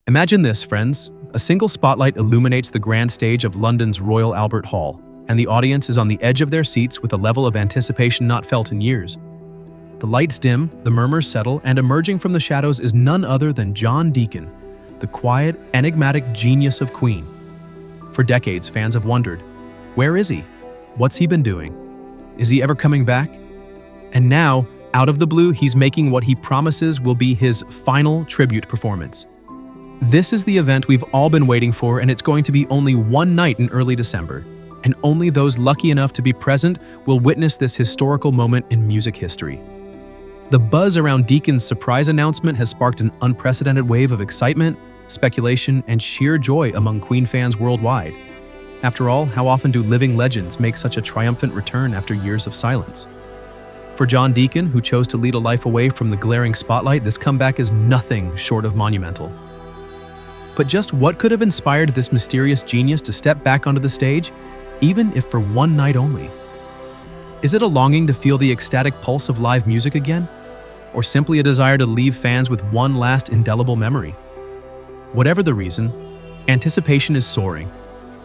Imagine this, friends. A single spotlight illuminates the grand stage of London's Royal Albert Hall, and the audience is on the edge of their seats with a level of anticipation not felt in years. The lights dim, the murmurs settle, and emerging from the shadows is none other than John Deacon, the quiet, enigmatic genius of Queen. For decades, fans have wondered, where is he? What's he been doing? Is he ever coming back? And now, out of the blue, he's making what he promises will be his final tribute performance. This is the event we've all been waiting for, and it's going to be only one night in early December. And only those lucky enough to be present will witness this historical moment in music history. The buzz around Deacon's surprise announcement has sparked an unprecedented wave of excitement, speculation, and sheer joy among Queen fans worldwide. After all, how often do living legends make such a triumphant return after years of silence? For John Deacon, who chose to lead a life away from the glaring spotlight, this comeback is nothing short of monumental. But just what could have inspired this mysterious genius to step back onto the stage, even if for one night only? Is it a longing to feel the ecstatic pulse of live music again? Or simply a desire to leave fans with one last indelible memory? Whatever the reason, anticipation is soaring.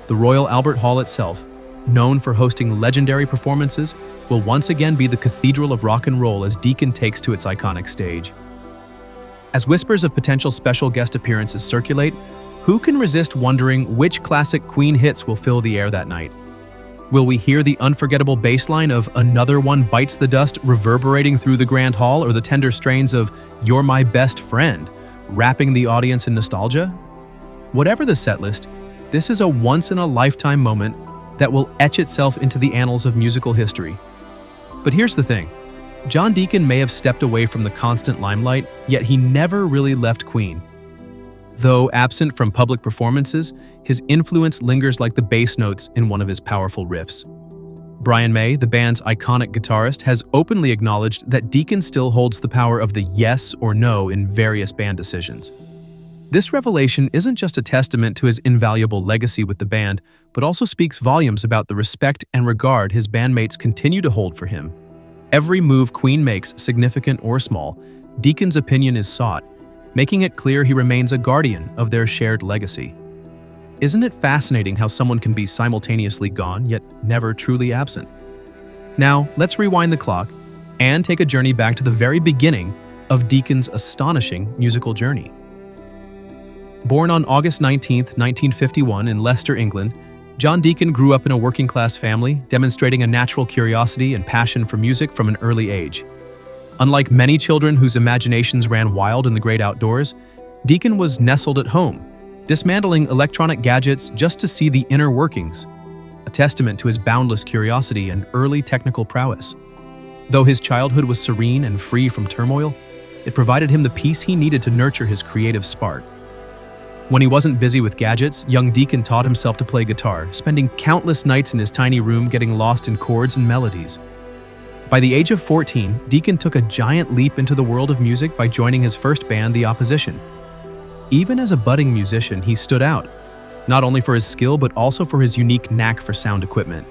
The Royal Albert Hall itself, known for hosting legendary performances, will once again be the cathedral of rock and roll as Deacon takes to its iconic stage. As whispers of potential special guest appearances circulate, who can resist wondering which classic Queen hits will fill the air that night? Will we hear the unforgettable bass line of "Another One Bites the Dust" reverberating through the Grand Hall, or the tender strains of "You're My Best Friend" wrapping the audience in nostalgia? Whatever the setlist, this is a once-in-a-lifetime moment that will etch itself into the annals of musical history. But here's the thing. John Deacon may have stepped away from the constant limelight, yet he never really left Queen. Though absent from public performances, his influence lingers like the bass notes in one of his powerful riffs. Brian May, the band's iconic guitarist, has openly acknowledged that Deacon still holds the power of the yes or no in various band decisions. This revelation isn't just a testament to his invaluable legacy with the band, but also speaks volumes about the respect and regard his bandmates continue to hold for him. Every move Queen makes, significant or small, Deacon's opinion is sought, making it clear he remains a guardian of their shared legacy. Isn't it fascinating how someone can be simultaneously gone, yet never truly absent? Now, let's rewind the clock and take a journey back to the very beginning of Deacon's astonishing musical journey. Born on August 19, 1951 in Leicester, England, John Deacon grew up in a working-class family, demonstrating a natural curiosity and passion for music from an early age. Unlike many children whose imaginations ran wild in the great outdoors, Deacon was nestled at home, dismantling electronic gadgets just to see the inner workings, a testament to his boundless curiosity and early technical prowess. Though his childhood was serene and free from turmoil, it provided him the peace he needed to nurture his creative spark. When he wasn't busy with gadgets, young Deacon taught himself to play guitar, spending countless nights in his tiny room getting lost in chords and melodies. By the age of 14, Deacon took a giant leap into the world of music by joining his first band, The Opposition. Even as a budding musician, he stood out, not only for his skill but also for his unique knack for sound equipment.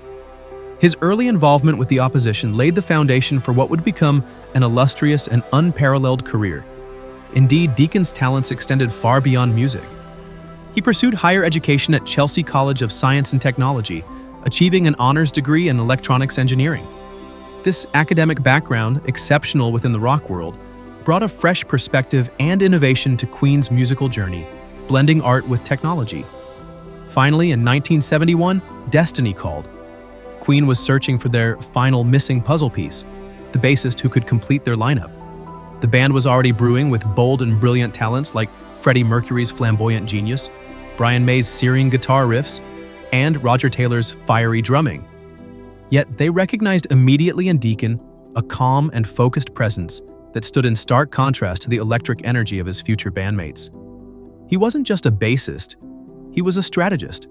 His early involvement with The Opposition laid the foundation for what would become an illustrious and unparalleled career. Indeed, Deacon's talents extended far beyond music. He pursued higher education at Chelsea College of Science and Technology, achieving an honors degree in electronics engineering. This academic background, exceptional within the rock world, brought a fresh perspective and innovation to Queen's musical journey, blending art with technology. Finally, in 1971, destiny called. Queen was searching for their final missing puzzle piece, the bassist who could complete their lineup. The band was already brewing with bold and brilliant talents like Freddie Mercury's flamboyant genius, Brian May's searing guitar riffs, and Roger Taylor's fiery drumming. Yet they recognized immediately in Deacon a calm and focused presence that stood in stark contrast to the electric energy of his future bandmates. He wasn't just a bassist, he was a strategist,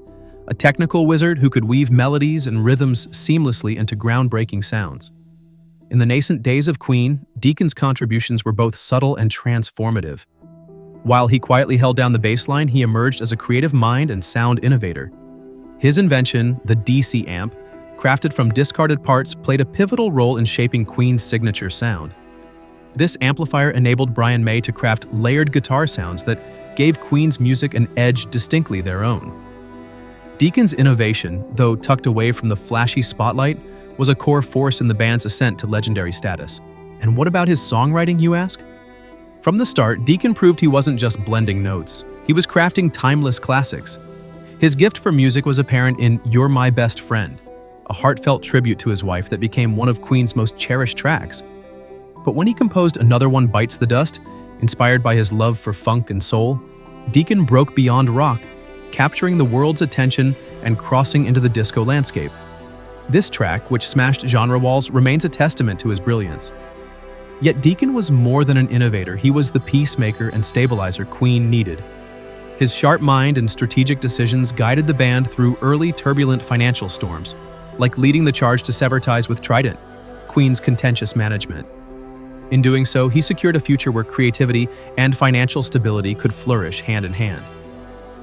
a technical wizard who could weave melodies and rhythms seamlessly into groundbreaking sounds. In the nascent days of Queen, Deacon's contributions were both subtle and transformative. While he quietly held down the bass line, he emerged as a creative mind and sound innovator. His invention, the DC amp, crafted from discarded parts, played a pivotal role in shaping Queen's signature sound. This amplifier enabled Brian May to craft layered guitar sounds that gave Queen's music an edge distinctly their own. Deacon's innovation, though tucked away from the flashy spotlight, was a core force in the band's ascent to legendary status. And what about his songwriting, you ask? From the start, Deacon proved he wasn't just blending notes. He was crafting timeless classics. His gift for music was apparent in "You're My Best Friend," a heartfelt tribute to his wife that became one of Queen's most cherished tracks. But when he composed Another One Bites the Dust, inspired by his love for funk and soul, Deacon broke beyond rock, capturing the world's attention and crossing into the disco landscape. This track, which smashed genre walls, remains a testament to his brilliance. Yet Deacon was more than an innovator. He was the peacemaker and stabilizer Queen needed. His sharp mind and strategic decisions guided the band through early turbulent financial storms, like leading the charge to sever ties with Trident, Queen's contentious management. In doing so, he secured a future where creativity and financial stability could flourish hand in hand.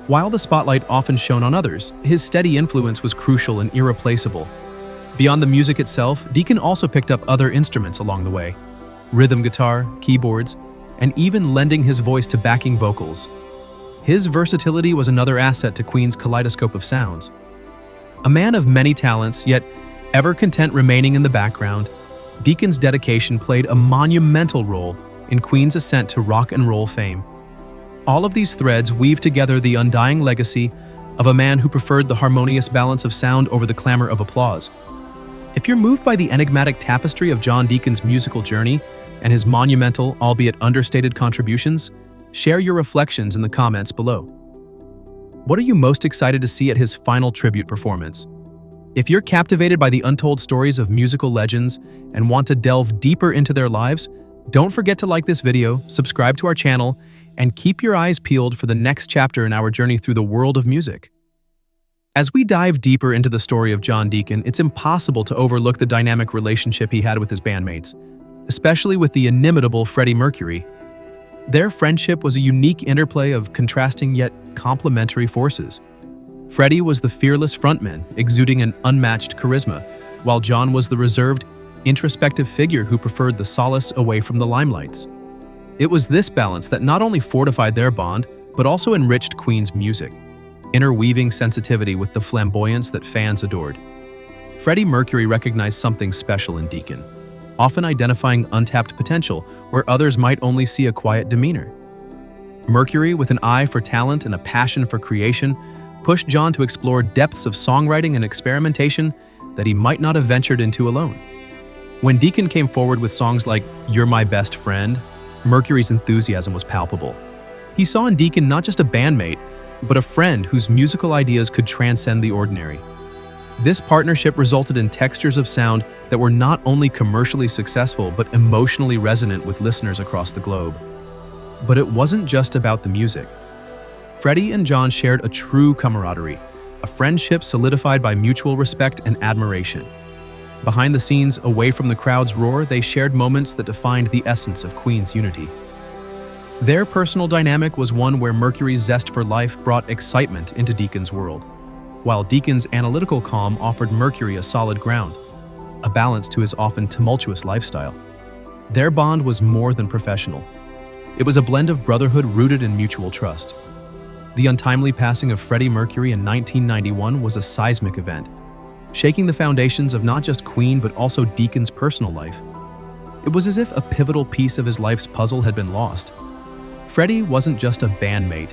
While the spotlight often shone on others, his steady influence was crucial and irreplaceable. Beyond the music itself, Deacon also picked up other instruments along the way: rhythm guitar, keyboards, and even lending his voice to backing vocals. His versatility was another asset to Queen's kaleidoscope of sounds. A man of many talents, yet ever content remaining in the background, Deacon's dedication played a monumental role in Queen's ascent to rock and roll fame. All of these threads weave together the undying legacy of a man who preferred the harmonious balance of sound over the clamor of applause. If you're moved by the enigmatic tapestry of John Deacon's musical journey and his monumental, albeit understated contributions, share your reflections in the comments below. What are you most excited to see at his final tribute performance? If you're captivated by the untold stories of musical legends and want to delve deeper into their lives, don't forget to like this video, subscribe to our channel, and keep your eyes peeled for the next chapter in our journey through the world of music. As we dive deeper into the story of John Deacon, it's impossible to overlook the dynamic relationship he had with his bandmates, especially with the inimitable Freddie Mercury. Their friendship was a unique interplay of contrasting yet complementary forces. Freddie was the fearless frontman, exuding an unmatched charisma, while John was the reserved, introspective figure who preferred the solace away from the limelights. It was this balance that not only fortified their bond, but also enriched Queen's music, interweaving sensitivity with the flamboyance that fans adored. Freddie Mercury recognized something special in Deacon, often identifying untapped potential where others might only see a quiet demeanor. Mercury, with an eye for talent and a passion for creation, pushed John to explore depths of songwriting and experimentation that he might not have ventured into alone. When Deacon came forward with songs like "You're My Best Friend," Mercury's enthusiasm was palpable. He saw in Deacon not just a bandmate, but a friend whose musical ideas could transcend the ordinary. This partnership resulted in textures of sound that were not only commercially successful, but emotionally resonant with listeners across the globe. But it wasn't just about the music. Freddie and John shared a true camaraderie, a friendship solidified by mutual respect and admiration. Behind the scenes, away from the crowd's roar, they shared moments that defined the essence of Queen's unity. Their personal dynamic was one where Mercury's zest for life brought excitement into Deacon's world, while Deacon's analytical calm offered Mercury a solid ground, a balance to his often tumultuous lifestyle. Their bond was more than professional. It was a blend of brotherhood rooted in mutual trust. The untimely passing of Freddie Mercury in 1991 was a seismic event, shaking the foundations of not just Queen but also Deacon's personal life. It was as if a pivotal piece of his life's puzzle had been lost. Freddie wasn't just a bandmate.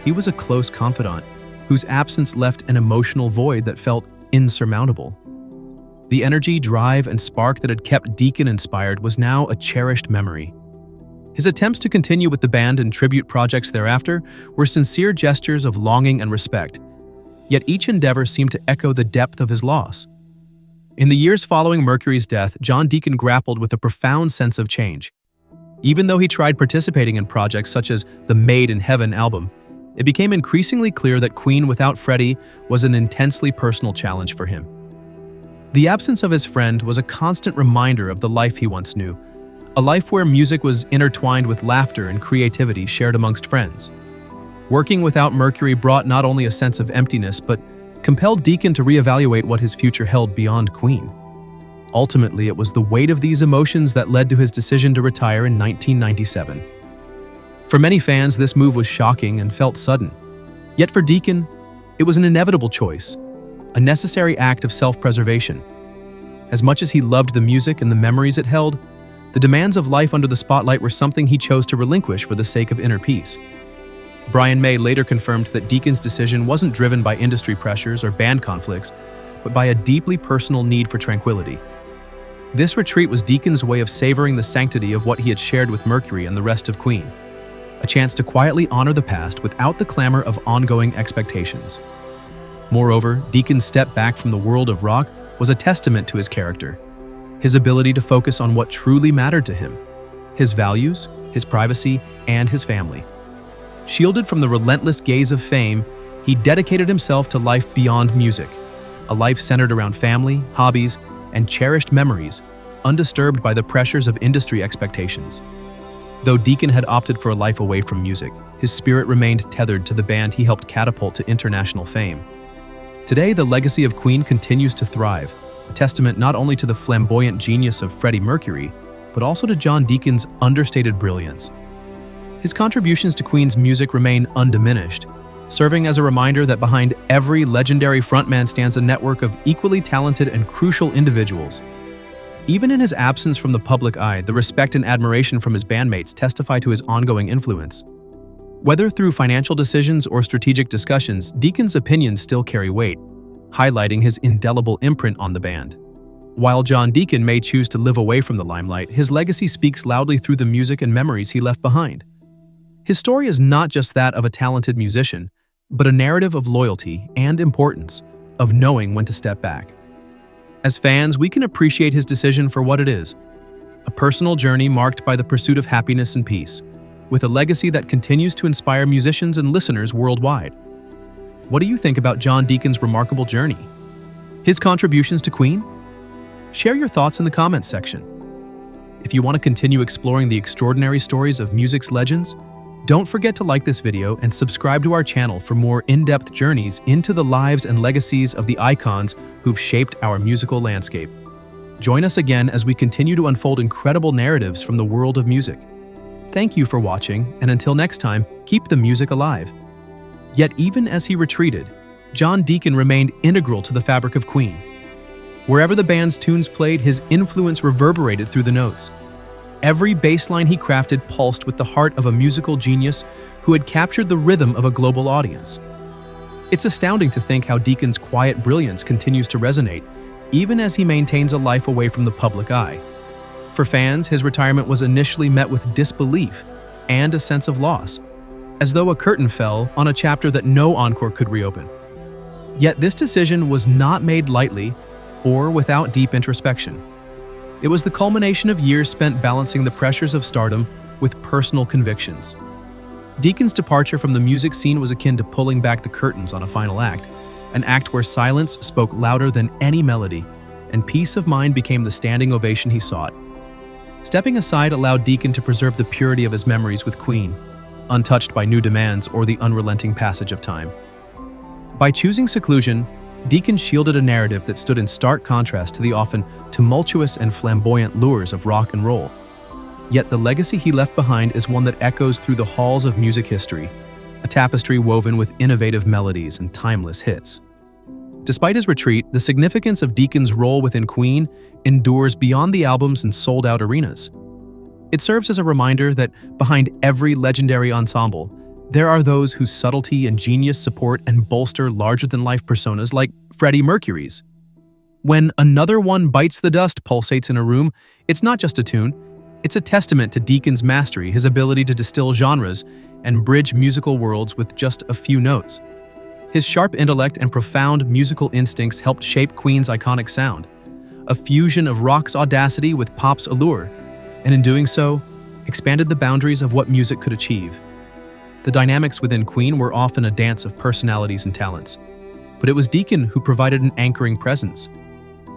He was a close confidant, whose absence left an emotional void that felt insurmountable. The energy, drive, and spark that had kept Deacon inspired was now a cherished memory. His attempts to continue with the band and tribute projects thereafter were sincere gestures of longing and respect, yet each endeavor seemed to echo the depth of his loss. In the years following Mercury's death, John Deacon grappled with a profound sense of change. Even though he tried participating in projects such as the Made in Heaven album, it became increasingly clear that Queen without Freddie was an intensely personal challenge for him. The absence of his friend was a constant reminder of the life he once knew, a life where music was intertwined with laughter and creativity shared amongst friends. Working without Mercury brought not only a sense of emptiness, but compelled Deacon to reevaluate what his future held beyond Queen. Ultimately, it was the weight of these emotions that led to his decision to retire in 1997. For many fans, this move was shocking and felt sudden. Yet for Deacon, it was an inevitable choice, a necessary act of self-preservation. As much as he loved the music and the memories it held, the demands of life under the spotlight were something he chose to relinquish for the sake of inner peace. Brian May later confirmed that Deacon's decision wasn't driven by industry pressures or band conflicts, but by a deeply personal need for tranquility. This retreat was Deacon's way of savoring the sanctity of what he had shared with Mercury and the rest of Queen, a chance to quietly honor the past without the clamor of ongoing expectations. Moreover, Deacon's step back from the world of rock was a testament to his character, his ability to focus on what truly mattered to him, his values, his privacy, and his family. Shielded from the relentless gaze of fame, he dedicated himself to life beyond music, a life centered around family, hobbies, and cherished memories, undisturbed by the pressures of industry expectations. Though Deacon had opted for a life away from music, his spirit remained tethered to the band he helped catapult to international fame. Today, the legacy of Queen continues to thrive, a testament not only to the flamboyant genius of Freddie Mercury, but also to John Deacon's understated brilliance. His contributions to Queen's music remain undiminished, serving as a reminder that behind every legendary frontman stands a network of equally talented and crucial individuals. Even in his absence from the public eye, the respect and admiration from his bandmates testify to his ongoing influence. Whether through financial decisions or strategic discussions, Deacon's opinions still carry weight, highlighting his indelible imprint on the band. While John Deacon may choose to live away from the limelight, his legacy speaks loudly through the music and memories he left behind. His story is not just that of a talented musician, but a narrative of loyalty and importance, of knowing when to step back. As fans, we can appreciate his decision for what it is, a personal journey marked by the pursuit of happiness and peace, with a legacy that continues to inspire musicians and listeners worldwide. What do you think about John Deacon's remarkable journey? His contributions to Queen? Share your thoughts in the comments section. If you want to continue exploring the extraordinary stories of music's legends, don't forget to like this video and subscribe to our channel for more in-depth journeys into the lives and legacies of the icons who've shaped our musical landscape. Join us again as we continue to unfold incredible narratives from the world of music. Thank you for watching, and until next time, keep the music alive. Yet even as he retreated, John Deacon remained integral to the fabric of Queen. Wherever the band's tunes played, his influence reverberated through the notes. Every bass line he crafted pulsed with the heart of a musical genius who had captured the rhythm of a global audience. It's astounding to think how Deacon's quiet brilliance continues to resonate, even as he maintains a life away from the public eye. For fans, his retirement was initially met with disbelief and a sense of loss, as though a curtain fell on a chapter that no encore could reopen. Yet this decision was not made lightly or without deep introspection. It was the culmination of years spent balancing the pressures of stardom with personal convictions. Deacon's departure from the music scene was akin to pulling back the curtains on a final act, an act where silence spoke louder than any melody, and peace of mind became the standing ovation he sought. Stepping aside allowed Deacon to preserve the purity of his memories with Queen, untouched by new demands or the unrelenting passage of time. By choosing seclusion, Deacon shielded a narrative that stood in stark contrast to the often tumultuous and flamboyant lures of rock and roll. Yet the legacy he left behind is one that echoes through the halls of music history, a tapestry woven with innovative melodies and timeless hits. Despite his retreat, the significance of Deacon's role within Queen endures beyond the albums and sold-out arenas. It serves as a reminder that behind every legendary ensemble, there are those whose subtlety and genius support and bolster larger-than-life personas like Freddie Mercury's. When Another One Bites the Dust pulsates in a room, it's not just a tune, it's a testament to Deacon's mastery, his ability to distill genres and bridge musical worlds with just a few notes. His sharp intellect and profound musical instincts helped shape Queen's iconic sound, a fusion of rock's audacity with pop's allure, and in doing so, expanded the boundaries of what music could achieve. The dynamics within Queen were often a dance of personalities and talents, but it was Deacon who provided an anchoring presence.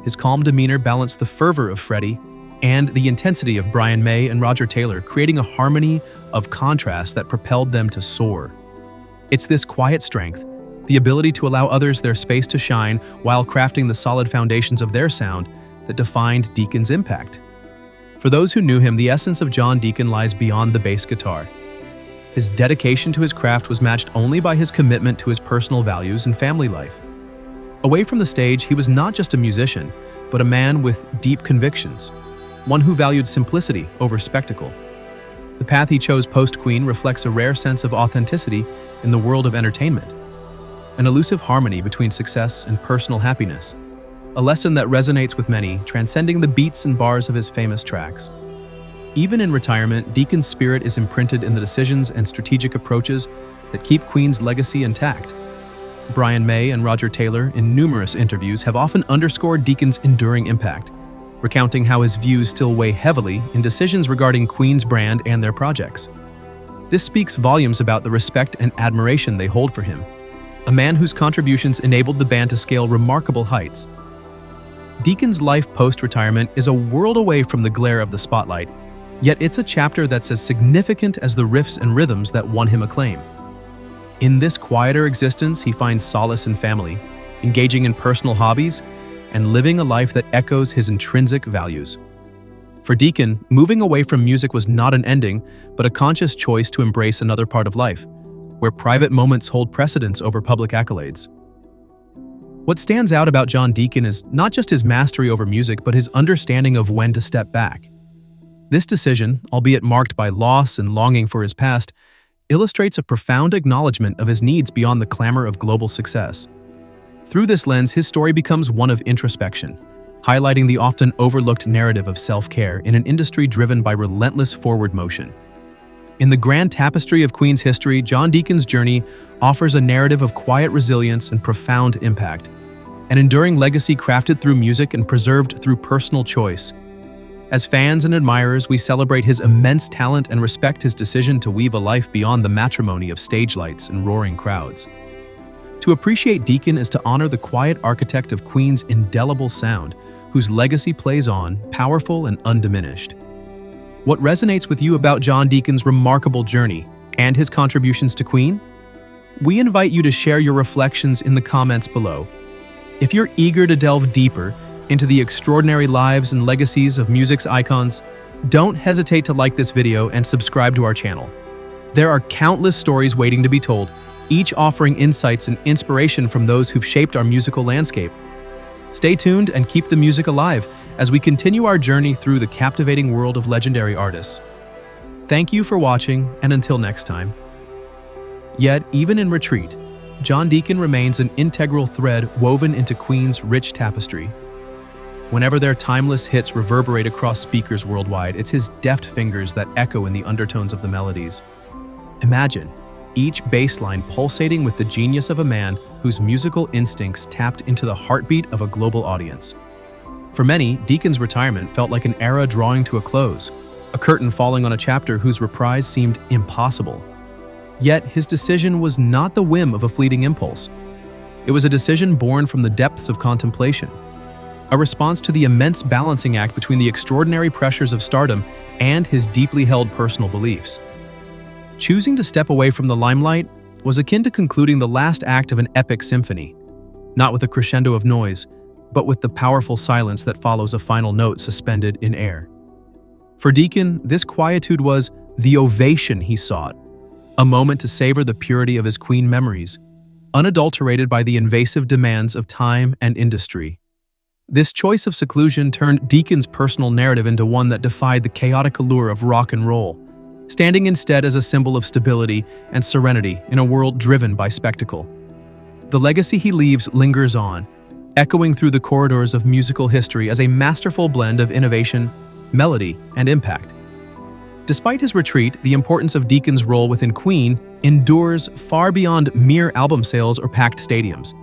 His calm demeanor balanced the fervor of Freddie and the intensity of Brian May and Roger Taylor, creating a harmony of contrast that propelled them to soar. It's this quiet strength, the ability to allow others their space to shine while crafting the solid foundations of their sound, that defined Deacon's impact. For those who knew him, the essence of John Deacon lies beyond the bass guitar. His dedication to his craft was matched only by his commitment to his personal values and family life. Away from the stage, he was not just a musician, but a man with deep convictions, one who valued simplicity over spectacle. The path he chose post-Queen reflects a rare sense of authenticity in the world of entertainment, an elusive harmony between success and personal happiness, a lesson that resonates with many, transcending the beats and bars of his famous tracks. Even in retirement, Deacon's spirit is imprinted in the decisions and strategic approaches that keep Queen's legacy intact. Brian May and Roger Taylor, in numerous interviews, have often underscored Deacon's enduring impact, recounting how his views still weigh heavily in decisions regarding Queen's brand and their projects. This speaks volumes about the respect and admiration they hold for him, a man whose contributions enabled the band to scale remarkable heights. Deacon's life post-retirement is a world away from the glare of the spotlight, yet it's a chapter that's as significant as the riffs and rhythms that won him acclaim. In this quieter existence, he finds solace in family, engaging in personal hobbies, and living a life that echoes his intrinsic values. For Deacon, moving away from music was not an ending, but a conscious choice to embrace another part of life, where private moments hold precedence over public accolades. What stands out about John Deacon is not just his mastery over music, but his understanding of when to step back. This decision, albeit marked by loss and longing for his past, illustrates a profound acknowledgement of his needs beyond the clamor of global success. Through this lens, his story becomes one of introspection, highlighting the often overlooked narrative of self-care in an industry driven by relentless forward motion. In the grand tapestry of Queen's history, John Deacon's journey offers a narrative of quiet resilience and profound impact, an enduring legacy crafted through music and preserved through personal choice. As fans and admirers, we celebrate his immense talent and respect his decision to weave a life beyond the matrimony of stage lights and roaring crowds. To appreciate Deacon is to honor the quiet architect of Queen's indelible sound, whose legacy plays on, powerful and undiminished. What resonates with you about John Deacon's remarkable journey and his contributions to Queen? We invite you to share your reflections in the comments below. If you're eager to delve deeper into the extraordinary lives and legacies of music's icons, don't hesitate to like this video and subscribe to our channel. There are countless stories waiting to be told, each offering insights and inspiration from those who've shaped our musical landscape. Stay tuned and keep the music alive as we continue our journey through the captivating world of legendary artists. Thank you for watching, and until next time. Yet, even in retreat, John Deacon remains an integral thread woven into Queen's rich tapestry. Whenever their timeless hits reverberate across speakers worldwide, it's his deft fingers that echo in the undertones of the melodies. Imagine each bass line pulsating with the genius of a man whose musical instincts tapped into the heartbeat of a global audience. For many, Deacon's retirement felt like an era drawing to a close, a curtain falling on a chapter whose reprise seemed impossible. Yet, his decision was not the whim of a fleeting impulse. It was a decision born from the depths of contemplation, a response to the immense balancing act between the extraordinary pressures of stardom and his deeply held personal beliefs. Choosing to step away from the limelight was akin to concluding the last act of an epic symphony, not with a crescendo of noise, but with the powerful silence that follows a final note suspended in air. For Deacon, this quietude was the ovation he sought, a moment to savor the purity of his Queen memories, unadulterated by the invasive demands of time and industry. This choice of seclusion turned Deacon's personal narrative into one that defied the chaotic allure of rock and roll, standing instead as a symbol of stability and serenity in a world driven by spectacle. The legacy he leaves lingers on, echoing through the corridors of musical history as a masterful blend of innovation, melody, and impact. Despite his retreat, the importance of Deacon's role within Queen endures far beyond mere album sales or packed stadiums.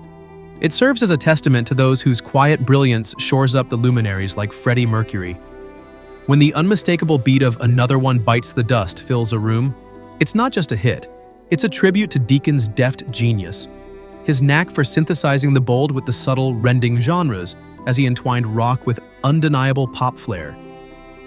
It serves as a testament to those whose quiet brilliance shores up the luminaries like Freddie Mercury. When the unmistakable beat of "Another One Bites the Dust" fills a room, it's not just a hit, it's a tribute to Deacon's deft genius, his knack for synthesizing the bold with the subtle, rending genres as he entwined rock with undeniable pop flair.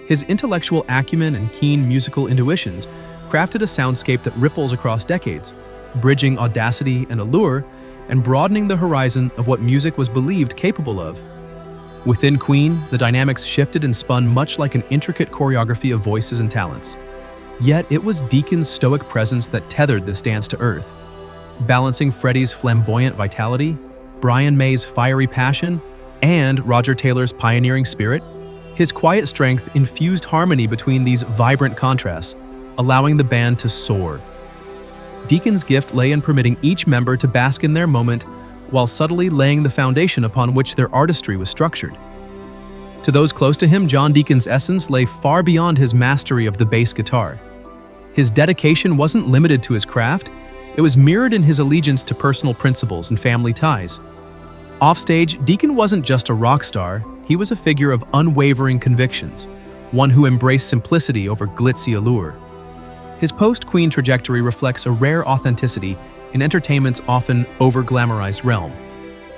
His intellectual acumen and keen musical intuitions crafted a soundscape that ripples across decades, bridging audacity and allure and broadening the horizon of what music was believed capable of. Within Queen, the dynamics shifted and spun much like an intricate choreography of voices and talents. Yet it was Deacon's stoic presence that tethered this dance to earth. Balancing Freddie's flamboyant vitality, Brian May's fiery passion, and Roger Taylor's pioneering spirit, his quiet strength infused harmony between these vibrant contrasts, allowing the band to soar. Deacon's gift lay in permitting each member to bask in their moment while subtly laying the foundation upon which their artistry was structured. To those close to him, John Deacon's essence lay far beyond his mastery of the bass guitar. His dedication wasn't limited to his craft, it was mirrored in his allegiance to personal principles and family ties. Offstage, Deacon wasn't just a rock star, he was a figure of unwavering convictions, one who embraced simplicity over glitzy allure. His post-Queen trajectory reflects a rare authenticity in entertainment's often over-glamorized realm,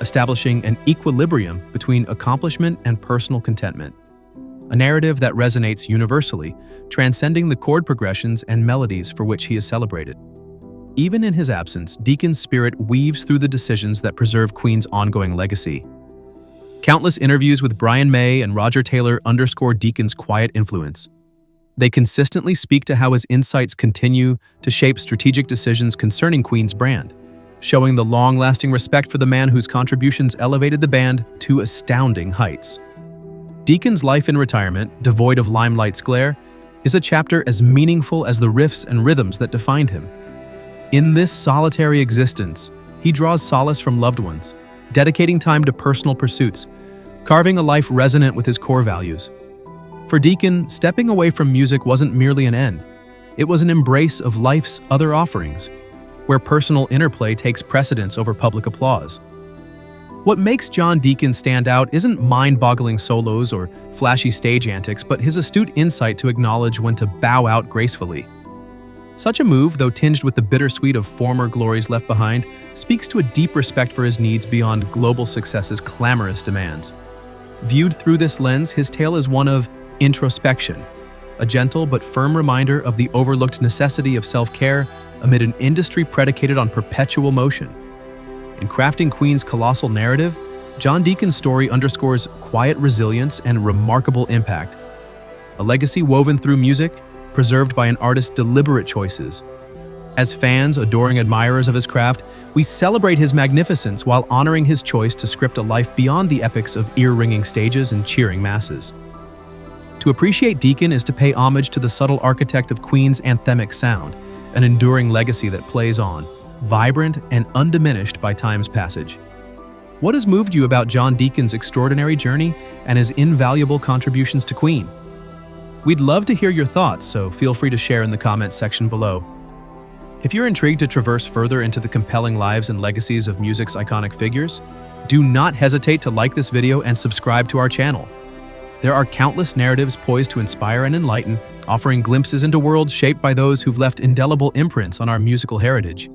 establishing an equilibrium between accomplishment and personal contentment. A narrative that resonates universally, transcending the chord progressions and melodies for which he is celebrated. Even in his absence, Deacon's spirit weaves through the decisions that preserve Queen's ongoing legacy. Countless interviews with Brian May and Roger Taylor underscore Deacon's quiet influence. They consistently speak to how his insights continue to shape strategic decisions concerning Queen's brand, showing the long-lasting respect for the man whose contributions elevated the band to astounding heights. Deacon's life in retirement, devoid of limelight's glare, is a chapter as meaningful as the riffs and rhythms that defined him. In this solitary existence, he draws solace from loved ones, dedicating time to personal pursuits, carving a life resonant with his core values. For Deacon, stepping away from music wasn't merely an end. It was an embrace of life's other offerings, where personal interplay takes precedence over public applause. What makes John Deacon stand out isn't mind-boggling solos or flashy stage antics, but his astute insight to acknowledge when to bow out gracefully. Such a move, though tinged with the bittersweet of former glories left behind, speaks to a deep respect for his needs beyond global success's clamorous demands. Viewed through this lens, his tale is one of introspection, a gentle but firm reminder of the overlooked necessity of self-care amid an industry predicated on perpetual motion. In crafting Queen's colossal narrative, John Deacon's story underscores quiet resilience and remarkable impact. A legacy woven through music, preserved by an artist's deliberate choices. As fans, adoring admirers of his craft, we celebrate his magnificence while honoring his choice to script a life beyond the epics of ear-ringing stages and cheering masses. To appreciate Deacon is to pay homage to the subtle architect of Queen's anthemic sound, an enduring legacy that plays on, vibrant and undiminished by time's passage. What has moved you about John Deacon's extraordinary journey and his invaluable contributions to Queen? We'd love to hear your thoughts, so feel free to share in the comments section below. If you're intrigued to traverse further into the compelling lives and legacies of music's iconic figures, do not hesitate to like this video and subscribe to our channel. There are countless narratives poised to inspire and enlighten, offering glimpses into worlds shaped by those who've left indelible imprints on our musical heritage.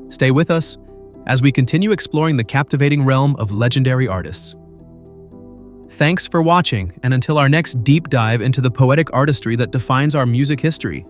Stay with us as we continue exploring the captivating realm of legendary artists. Thanks for watching, and until our next deep dive into the poetic artistry that defines our music history,